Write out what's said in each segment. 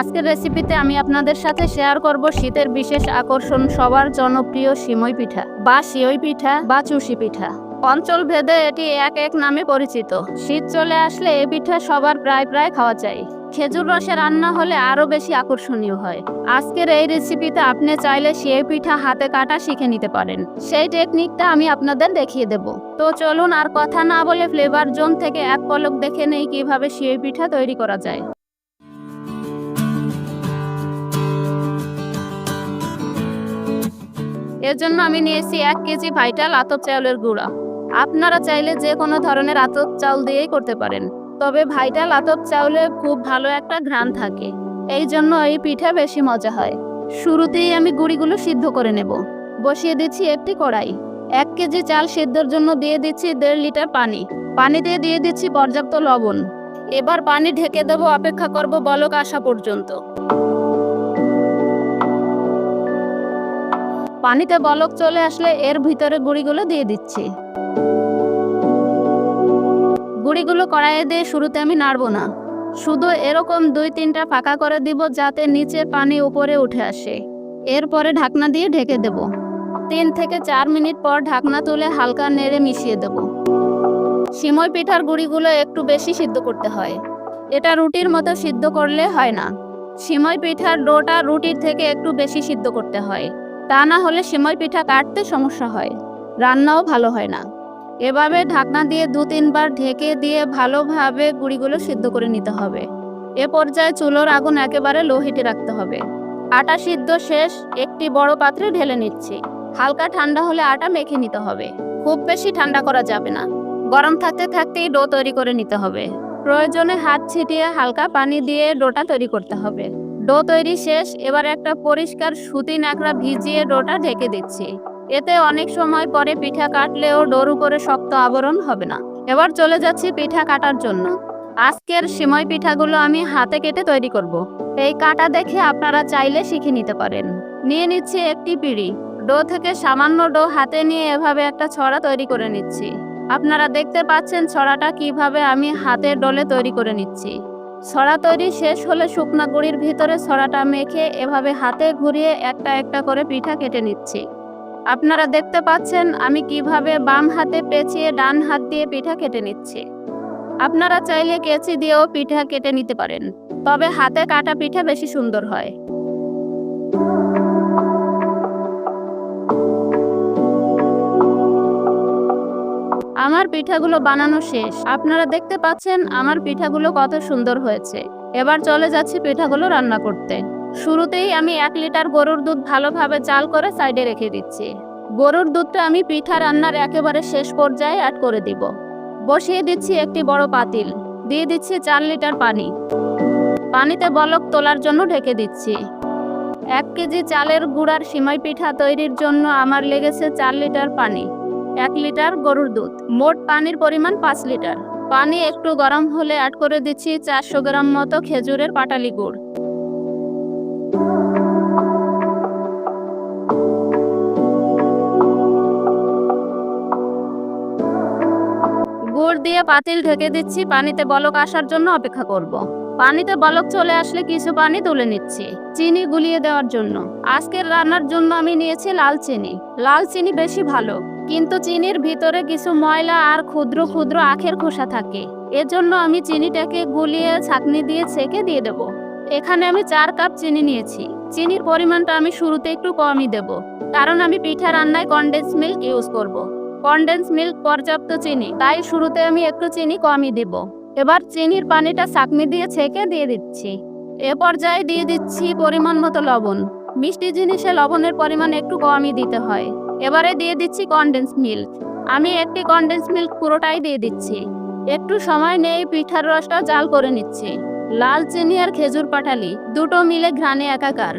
আজকের রেসিপিতে আমি আপনাদের সাথে শেয়ার করব শীতের বিশেষ আকর্ষণ সবার জনপ্রিয় সিমই পিঠা বা সিওই পিঠা বা চুষি পিঠা। অঞ্চল ভেদে এটি এক এক নামে পরিচিত। শীত চলে আসলে এই পিঠা সবার প্রায় খাওয়া যায়। খেজুর রসে রান্না হলে আরো বেশি আকর্ষণীয় হয়। আজকের এই রেসিপিতে আপনি চাইলে সিওই পিঠা হাতে কাটা শিখে নিতে পারেন। সেই টেকনিকটা আমি আপনাদের দেখিয়ে দেব। তো চলুন আর কথা না বলে ফ্লেভার জোন থেকে এক পলক দেখে নেই কিভাবে সিওই পিঠা তৈরি করা যায়। এর জন্য আমি নিয়েছি 1 কেজি ভাইটাল আতপ চাউলের গুঁড়া। আপনারা চাইলে যে কোনো ধরনের আতপ চাউল দিয়েই করতে পারেন, তবে ভাইটাল আতপ চাউলে খুব ভালো একটা ঘ্রাণ থাকে, এই জন্য এই পিঠা বেশি মজা হয়। শুরুতেই আমি গুঁড়িগুলো সিদ্ধ করে নেব। বসিয়ে দিচ্ছি একটি কড়াই। 1 কেজি চাল সিদ্ধর জন্য দিয়ে দিচ্ছি 1.5 লিটার পানি। পানিতে দিয়ে দিচ্ছি পর্যাপ্ত লবণ। এবার পানি ঢেকে দেবো, অপেক্ষা করব বলক আসা পর্যন্ত। পানিতে বলক চলে আসলে এর ভিতরে গুঁড়িগুলো দিয়ে দিচ্ছি। গুঁড়িগুলো কড়াইয়ে দিয়ে শুরুতে আমি নাড়বো না, শুধু এরকম 2-3টা ফাঁকা করে দিব যাতে নিচে পানি উপরে উঠে আসে। এরপরে ঢাকনা দিয়ে ঢেকে দেব। 3 থেকে 4 মিনিট পর ঢাকনা তুলে হালকা নেড়ে মিশিয়ে দেব। সিমই পিঠার গুঁড়িগুলো একটু বেশি সিদ্ধ করতে হয়, এটা রুটির মতো সিদ্ধ করলে হয় না। সিমই পিঠার ডোটা রুটির থেকে একটু বেশি সিদ্ধ করতে হয়, তা না হলে সিমই পিঠা কাটতে সমস্যা হয়, রান্নাও ভালো হয় না। এভাবে ঢাকনা দিয়ে 2-3 বার ঢেকে দিয়ে ভালোভাবে গুঁড়িগুলো সিদ্ধ করে নিতে হবে। এ পর্যায়ে চুলোর আগুন একেবারে লো হিটে রাখতে হবে। আটা সিদ্ধ শেষ, একটি বড় পাত্রে ঢেলে নিচ্ছি। হালকা ঠান্ডা হলে আটা মেখে নিতে হবে, খুব বেশি ঠান্ডা করা যাবে না। গরম থাকতে থাকতেই ডো তৈরি করে নিতে হবে। প্রয়োজনে হাত ছিটিয়ে হালকা পানি দিয়ে ডোটা তৈরি করতে হবে। ডো তৈরি শেষ, এবার একটা পরিষ্কার সুতি ন্যাকড়া ভিজিয়ে ডোটা ঢেকে দিচ্ছি। এতে অনেক সময় পরে পিঠা কাটলেও ডোর উপরে শক্ত আবরণ হবে না। এবার চলে যাচ্ছি পিঠা কাটার জন্য। আজকের সিমই পিঠাগুলো আমি হাতে কেটে তৈরি করব। এই কাটা দেখে আপনারা চাইলে শিখে নিতে পারেন। নিয়ে নিচ্ছি একটি পিঁড়ি। ডো থেকে সামান্য ডো হাতে নিয়ে এভাবে একটা ছড়া তৈরি করে নিচ্ছি। আপনারা দেখতে পাচ্ছেন ছড়াটা কিভাবে আমি হাতের ডলে তৈরি করে নিচ্ছি। ছড়া তৈরি শেষ হলে শুকনা গুঁড়ির ভিতরে ছড়াটা মেখে এভাবে হাতে ঘুরিয়ে একটা একটা করে পিঠা কেটে নিচ্ছি। আপনারা দেখতে পাচ্ছেন আমি কিভাবে বাম হাতে পেঁচিয়ে ডান হাত দিয়ে পিঠা কেটে নিচ্ছি। আপনারা চাইলে কেচি দিয়েও পিঠা কেটে নিতে পারেন, তবে হাতে কাটা পিঠা বেশি সুন্দর হয়। আমার পিঠাগুলো বানানো শেষ। আপনারা দেখতে পাচ্ছেন আমার পিঠাগুলো কত সুন্দর হয়েছে। এবার চলে যাচ্ছি পিঠাগুলো রান্না করতে। শুরুতেই আমি 1 লিটার গরুর দুধ ভালোভাবে চাল করে সাইডে রেখে দিচ্ছি। গরুর দুধটা আমি পিঠা রান্নার একেবারে শেষ পর্যায়ে অ্যাড করে দিব। বসিয়ে দিচ্ছি একটি বড় পাতিল। দিয়ে দিচ্ছি 4 লিটার পানি। পানিতে বলক তোলার জন্য ঢেকে দিচ্ছি। 1 কেজি চালের গুঁড়ার সিমই পিঠা তৈরির জন্য আমার লেগেছে 4 লিটার পানি, 1 লিটার গরুর দুধ, মোট পানির পরিমাণ 5 লিটার। পানি একটু গরম হলে অ্যাড করে দিচ্ছি 400 গ্রাম মতো খেজুরের পাটালি গুড়। গুড় দিয়ে পাতিল ঢেকে দিচ্ছি। পানিতে বলক আসার জন্য অপেক্ষা করব। পানিতে বলক চলে আসলে কিছু পানি তুলে নিচ্ছি চিনি গুলিয়ে দেওয়ার জন্য। আজকের রান্নার জন্য আমি নিয়েছি লাল চিনি। লাল চিনি বেশি ভালো, কিন্তু চিনির ভিতরে কিছু ময়লা আর ক্ষুদ্র ক্ষুদ্র আখের খোসা থাকে, এজন্য আমি চিনিটাকে গুলিয়ে ছাঁকনি দিয়ে ছেঁকে দিয়ে দেব। এখানে আমি 4 কাপ চিনি নিয়েছি। চিনির পরিমাণটা আমি শুরুতে একটু কমই দেব, কারণ আমি পিঠা রান্নায় কনডেন্স মিল্ক ইউজ করব। কনডেন্স মিল্ক পর্যাপ্ত চিনি, তাই শুরুতে আমি একটু চিনি কমই দেব। এবার চিনির পানিটা ছাঁকনি দিয়ে ছেঁকে দিয়ে দিচ্ছি। এ পর্যায়ে দিয়ে দিচ্ছি পরিমাণ মতো লবণ। মিষ্টি জিনিসে লবণের পরিমাণ একটু কমই দিতে হয়। এবারে দিয়ে দিচ্ছি কনডেন্স মিল্ক। আমি একটি কনডেন্স মিল্ক পুরোটাই দিয়ে দিচ্ছি। একটু সময় নিয়ে পিঠার রসটা জাল করে নিচ্ছি। লাল চিনি আর খেজুর পাটালি দুটো মিলে ঘ্রাণে একাকার।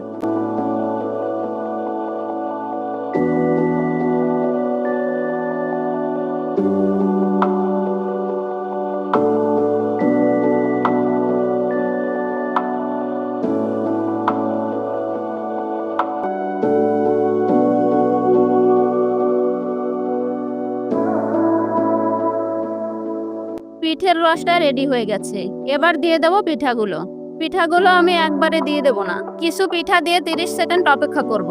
পিঠের রসটা রেডি হয়ে গেছে। এবার দিয়ে দেবো পিঠাগুলো। পিঠাগুলো আমি একবারে দিয়ে দেব না, কিছু পিঠা দিয়ে 30 সেকেন্ড অপেক্ষা করব।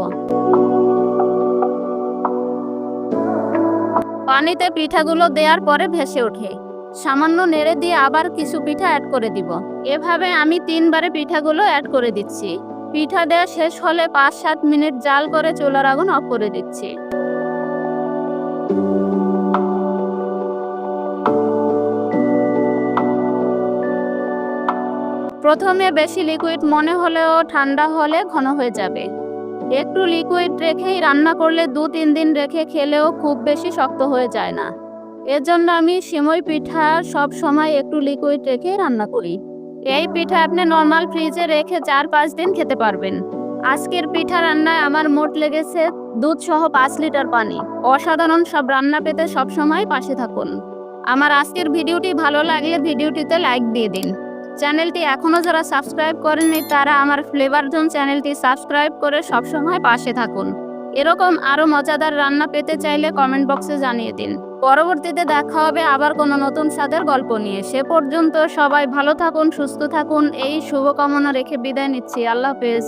পানিতে পিঠাগুলো দেওয়ার পরে ভেসে ওঠে, সামান্য নেড়ে দিয়ে আবার কিছু পিঠা অ্যাড করে দিব। এভাবে আমি 3বারে পিঠাগুলো অ্যাড করে দিচ্ছি। পিঠা দেওয়া শেষ হলে 5-7 মিনিট জাল করে চুলার আগুন অফ করে দিচ্ছি। প্রথমে বেশি লিকুইড মনে হলেও ঠান্ডা হলে ঘন হয়ে যাবে। একটু লিকুইড রেখেই রান্না করলে 2-3 দিন রেখে খেলেও খুব বেশি শক্ত হয়ে যায় না। এর জন্য আমি সিমই পিঠা সব সময় একটু লিকুইড রেখে রান্না করি। এই পিঠা আপনি নর্মাল ফ্রিজে রেখে 4-5 দিন খেতে পারবেন। আজকের পিঠা রান্নায় আমার মোট লেগেছে দুধ সহ 5 লিটার পানি। অসাধারণ সব রান্না পেতে সবসময় পাশে থাকুন। আমার আজকের ভিডিওটি ভালো লাগলে ভিডিওটিতে লাইক দিয়ে দিন। চ্যানেলটি এখনও যারা সাবস্ক্রাইব করেননি তারা আমার ফ্লেভার জোন চ্যানেলটি সাবস্ক্রাইব করে সবসময় পাশে থাকুন। এরকম আরও মজাদার রান্না পেতে চাইলে কমেন্ট বক্সে জানিয়ে দিন। পরবর্তীতে দেখা হবে আবার কোনো নতুন স্বাদের গল্প নিয়ে। সে পর্যন্ত সবাই ভালো থাকুন, সুস্থ থাকুন, এই শুভকামনা রেখে বিদায় নিচ্ছি। আল্লাহ হাফেজ।